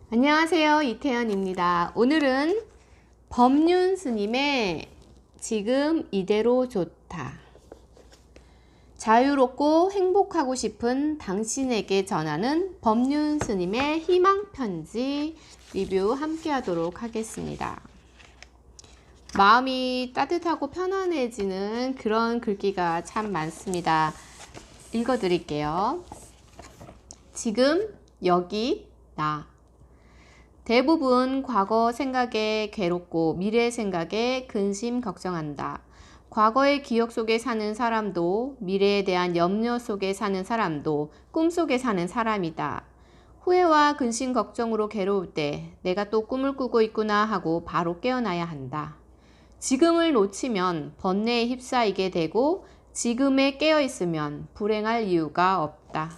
안녕하세요, 이태연입니다. 오늘은 법륜 스님의 지금 이대로 좋다. 자유롭고 행복하고 싶은 당신에게 전하는 법륜 스님의 희망 편지 리뷰 함께 하도록 하겠습니다. 마음이 따뜻하고 편안해지는 그런 글귀가 참 많습니다. 읽어 드릴게요. 지금 여기 나. 대부분 과거 생각에 괴롭고 미래 생각에 근심 걱정한다. 과거의 기억 속에 사는 사람도 미래에 대한 염려 속에 사는 사람도 꿈속에 사는 사람이다. 후회와 근심 걱정으로 괴로울 때 내가 또 꿈을 꾸고 있구나 하고 바로 깨어나야 한다. 지금을 놓치면 번뇌에 휩싸이게 되고 지금에 깨어있으면 불행할 이유가 없다.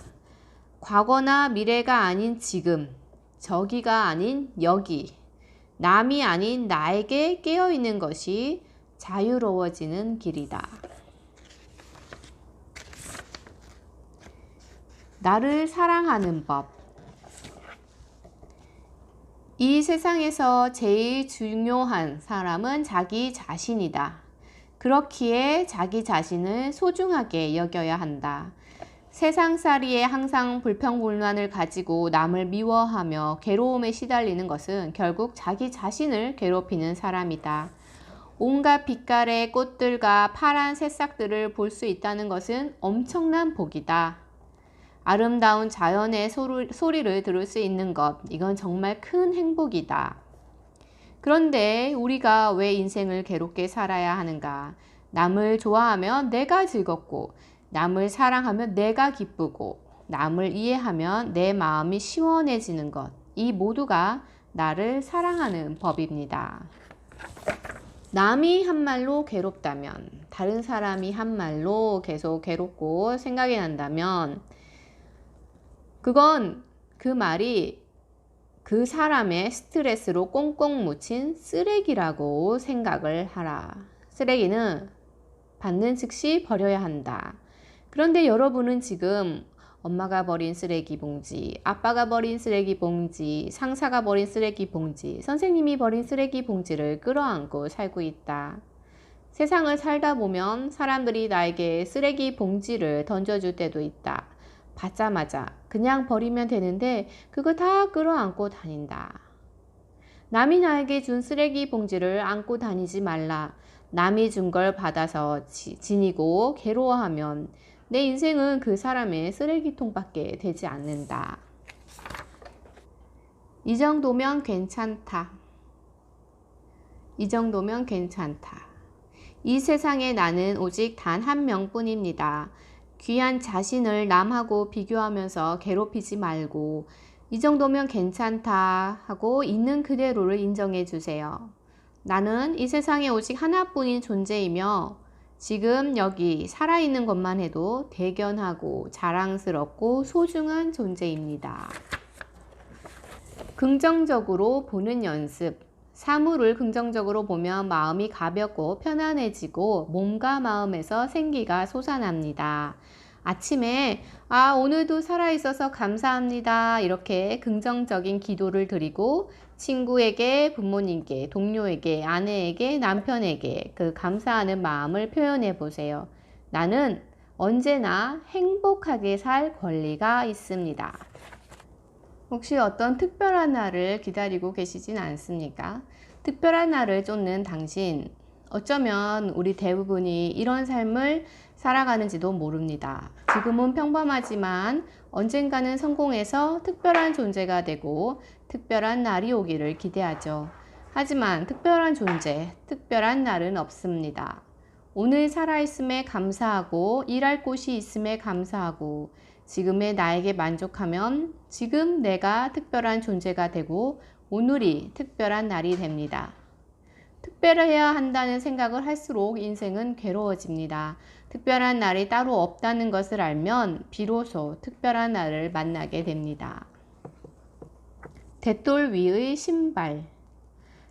과거나 미래가 아닌 지금, 저기가 아닌 여기, 남이 아닌 나에게 깨어있는 것이 자유로워지는 길이다. 나를 사랑하는 법. 이 세상에서 제일 중요한 사람은 자기 자신이다. 그렇기에 자기 자신을 소중하게 여겨야 한다. 세상살이에 항상 불평불만을 가지고 남을 미워하며 괴로움에 시달리는 것은 결국 자기 자신을 괴롭히는 사람이다. 온갖 빛깔의 꽃들과 파란 새싹들을 볼 수 있다는 것은 엄청난 복이다. 아름다운 자연의 소리를 들을 수 있는 것, 이건 정말 큰 행복이다. 그런데 우리가 왜 인생을 괴롭게 살아야 하는가? 남을 좋아하면 내가 즐겁고, 남을 사랑하면 내가 기쁘고, 남을 이해하면 내 마음이 시원해지는 것, 이 모두가 나를 사랑하는 법입니다. 남이 한 말로 괴롭다면, 다른 사람이 한 말로 계속 괴롭고 생각이 난다면 그건 그 말이 그 사람의 스트레스로 꽁꽁 묻힌 쓰레기라고 생각을 하라. 쓰레기는 받는 즉시 버려야 한다. 그런데 여러분은 지금 엄마가 버린 쓰레기 봉지, 아빠가 버린 쓰레기 봉지, 상사가 버린 쓰레기 봉지, 선생님이 버린 쓰레기 봉지를 끌어안고 살고 있다. 세상을 살다 보면 사람들이 나에게 쓰레기 봉지를 던져줄 때도 있다. 받자마자 그냥 버리면 되는데 그거 다 끌어안고 다닌다. 남이 나에게 준 쓰레기 봉지를 안고 다니지 말라. 남이 준 걸 받아서 지니고 괴로워하면 내 인생은 그 사람의 쓰레기통밖에 되지 않는다. 이 정도면 괜찮다. 이 정도면 괜찮다. 이 세상에 나는 오직 단 한 명뿐입니다. 귀한 자신을 남하고 비교하면서 괴롭히지 말고 이 정도면 괜찮다 하고 있는 그대로를 인정해 주세요. 나는 이 세상에 오직 하나뿐인 존재이며 지금 여기 살아있는 것만 해도 대견하고 자랑스럽고 소중한 존재입니다. 긍정적으로 보는 연습. 사물을 긍정적으로 보면 마음이 가볍고 편안해지고 몸과 마음에서 생기가 솟아납니다. 아침에 오늘도 살아있어서 감사합니다. 이렇게 긍정적인 기도를 드리고 친구에게, 부모님께, 동료에게, 아내에게, 남편에게 그 감사하는 마음을 표현해 보세요. 나는 언제나 행복하게 살 권리가 있습니다. 혹시 어떤 특별한 날을 기다리고 계시진 않습니까? 특별한 날을 쫓는 당신, 어쩌면 우리 대부분이 이런 삶을 살아가는지도 모릅니다. 지금은 평범하지만 언젠가는 성공해서 특별한 존재가 되고 특별한 날이 오기를 기대하죠. 하지만 특별한 존재, 특별한 날은 없습니다. 오늘 살아있음에 감사하고 일할 곳이 있음에 감사하고 지금의 나에게 만족하면 지금 내가 특별한 존재가 되고 오늘이 특별한 날이 됩니다. 특별해야 한다는 생각을 할수록 인생은 괴로워집니다. 특별한 날이 따로 없다는 것을 알면 비로소 특별한 날을 만나게 됩니다. 대돌 위의 신발.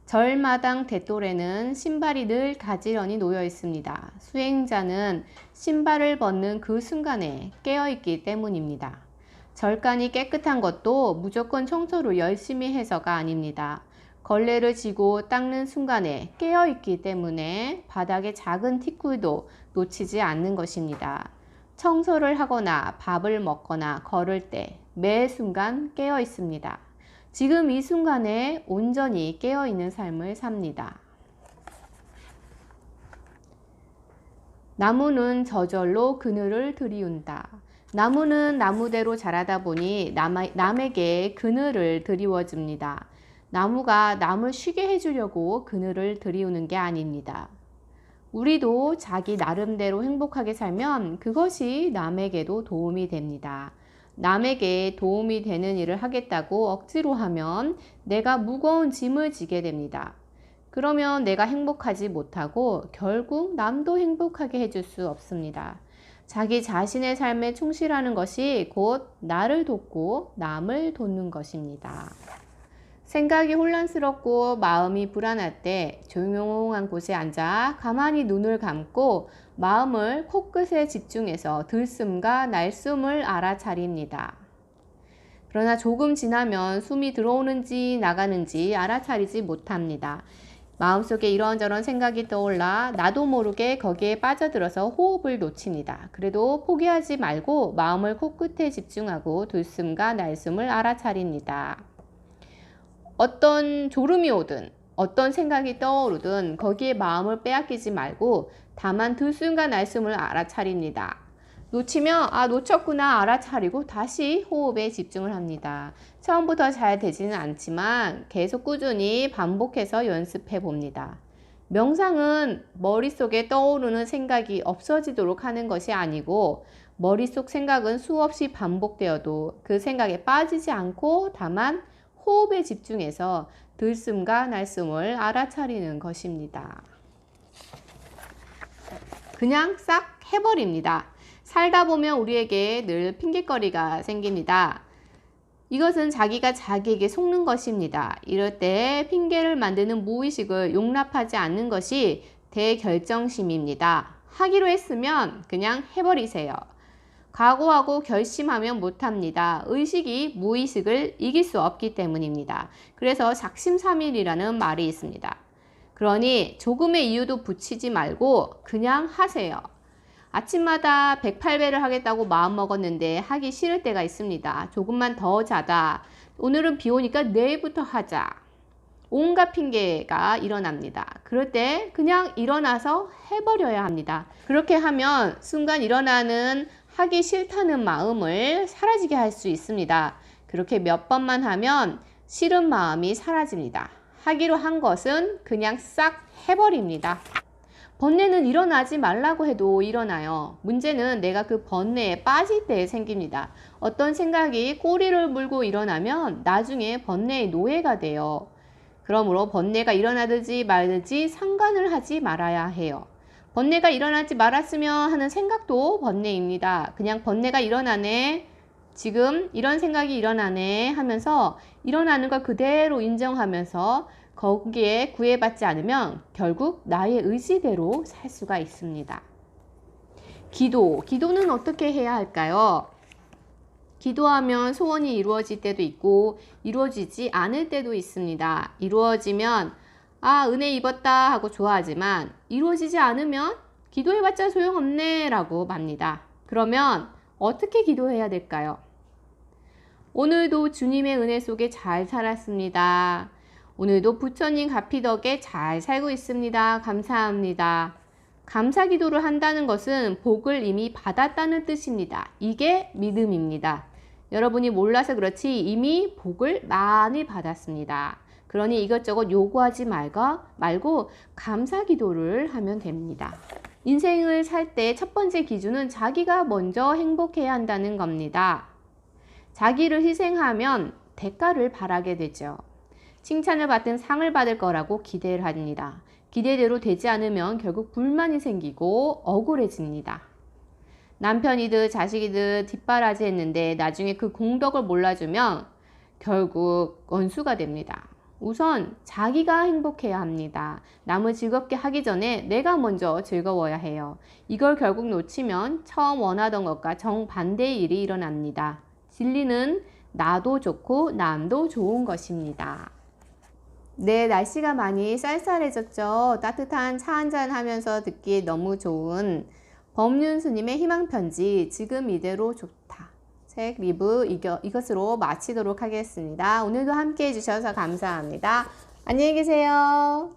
절마당 대돌에는 신발이 늘 가지런히 놓여 있습니다. 수행자는 신발을 벗는 그 순간에 깨어있기 때문입니다. 절간이 깨끗한 것도 무조건 청소를 열심히 해서가 아닙니다. 걸레를 쥐고 닦는 순간에 깨어있기 때문에 바닥에 작은 티끌도 놓치지 않는 것입니다. 청소를 하거나 밥을 먹거나 걸을 때 매 순간 깨어 있습니다. 지금 이 순간에 온전히 깨어 있는 삶을 삽니다. 나무는 저절로 그늘을 들이운다. 나무는 나무대로 자라다 보니 남에게 그늘을 드리워줍니다. 나무가 남을 쉬게 해주려고 그늘을 들이우는 게 아닙니다. 우리도 자기 나름대로 행복하게 살면 그것이 남에게도 도움이 됩니다. 남에게 도움이 되는 일을 하겠다고 억지로 하면 내가 무거운 짐을 지게 됩니다. 그러면 내가 행복하지 못하고 결국 남도 행복하게 해줄 수 없습니다. 자기 자신의 삶에 충실하는 것이 곧 나를 돕고 남을 돕는 것입니다. 생각이 혼란스럽고 마음이 불안할 때 조용한 곳에 앉아 가만히 눈을 감고 마음을 코끝에 집중해서 들숨과 날숨을 알아차립니다. 그러나 조금 지나면 숨이 들어오는지 나가는지 알아차리지 못합니다. 마음속에 이런저런 생각이 떠올라 나도 모르게 거기에 빠져들어서 호흡을 놓칩니다. 그래도 포기하지 말고 마음을 코끝에 집중하고 들숨과 날숨을 알아차립니다. 어떤 졸음이 오든 어떤 생각이 떠오르든 거기에 마음을 빼앗기지 말고 다만 들숨과 날숨을 알아차립니다. 놓치면 놓쳤구나 알아차리고 다시 호흡에 집중을 합니다. 처음부터 잘 되지는 않지만 계속 꾸준히 반복해서 연습해 봅니다. 명상은 머릿속에 떠오르는 생각이 없어지도록 하는 것이 아니고 머릿속 생각은 수없이 반복되어도 그 생각에 빠지지 않고 다만 호흡에 집중해서 들숨과 날숨을 알아차리는 것입니다. 그냥 싹 해버립니다. 살다 보면 우리에게 늘 핑곗거리가 생깁니다. 이것은 자기가 자기에게 속는 것입니다. 이럴 때 핑계를 만드는 무의식을 용납하지 않는 것이 대결정심입니다. 하기로 했으면 그냥 해버리세요. 각오하고 결심하면 못합니다. 의식이 무의식을 이길 수 없기 때문입니다. 그래서 작심삼일이라는 말이 있습니다. 그러니 조금의 이유도 붙이지 말고 그냥 하세요. 아침마다 108배를 하겠다고 마음먹었는데 하기 싫을 때가 있습니다. 조금만 더 자다. 오늘은 비 오니까 내일부터 하자. 온갖 핑계가 일어납니다. 그럴 때 그냥 일어나서 해버려야 합니다. 그렇게 하면 순간 일어나는 하기 싫다는 마음을 사라지게 할 수 있습니다. 그렇게 몇 번만 하면 싫은 마음이 사라집니다. 하기로 한 것은 그냥 싹 해버립니다. 번뇌는 일어나지 말라고 해도 일어나요. 문제는 내가 그 번뇌에 빠질 때 생깁니다. 어떤 생각이 꼬리를 물고 일어나면 나중에 번뇌의 노예가 돼요. 그러므로 번뇌가 일어나든지 말든지 상관을 하지 말아야 해요. 번뇌가 일어나지 말았으면 하는 생각도 번뇌입니다. 그냥 번뇌가 일어나네, 지금 이런 생각이 일어나네 하면서 일어나는 걸 그대로 인정하면서 거기에 구애받지 않으면 결국 나의 의지대로 살 수가 있습니다. 기도는 어떻게 해야 할까요? 기도하면 소원이 이루어질 때도 있고 이루어지지 않을 때도 있습니다. 이루어지면 은혜 입었다 하고 좋아하지만 이루어지지 않으면 기도해봤자 소용없네 라고 맙니다. 그러면 어떻게 기도해야 될까요? 오늘도 주님의 은혜 속에 잘 살았습니다. 오늘도 부처님 가피 덕에 잘 살고 있습니다. 감사합니다. 감사 기도를 한다는 것은 복을 이미 받았다는 뜻입니다. 이게 믿음입니다. 여러분이 몰라서 그렇지 이미 복을 많이 받았습니다. 그러니 이것저것 요구하지 말고 감사 기도를 하면 됩니다. 인생을 살 때 첫 번째 기준은 자기가 먼저 행복해야 한다는 겁니다. 자기를 희생하면 대가를 바라게 되죠. 칭찬을 받든 상을 받을 거라고 기대를 합니다. 기대대로 되지 않으면 결국 불만이 생기고 억울해집니다. 남편이든 자식이든 뒷바라지 했는데 나중에 그 공덕을 몰라주면 결국 원수가 됩니다. 우선 자기가 행복해야 합니다. 남을 즐겁게 하기 전에 내가 먼저 즐거워야 해요. 이걸 결국 놓치면 처음 원하던 것과 정반대의 일이 일어납니다. 진리는 나도 좋고 남도 좋은 것입니다. 네, 날씨가 많이 쌀쌀해졌죠. 따뜻한 차 한잔 하면서 듣기에 너무 좋은 법륜스님의 희망편지, 지금 이대로 좋다. 책 리뷰 이것으로 마치도록 하겠습니다. 오늘도 함께 해주셔서 감사합니다. 안녕히 계세요.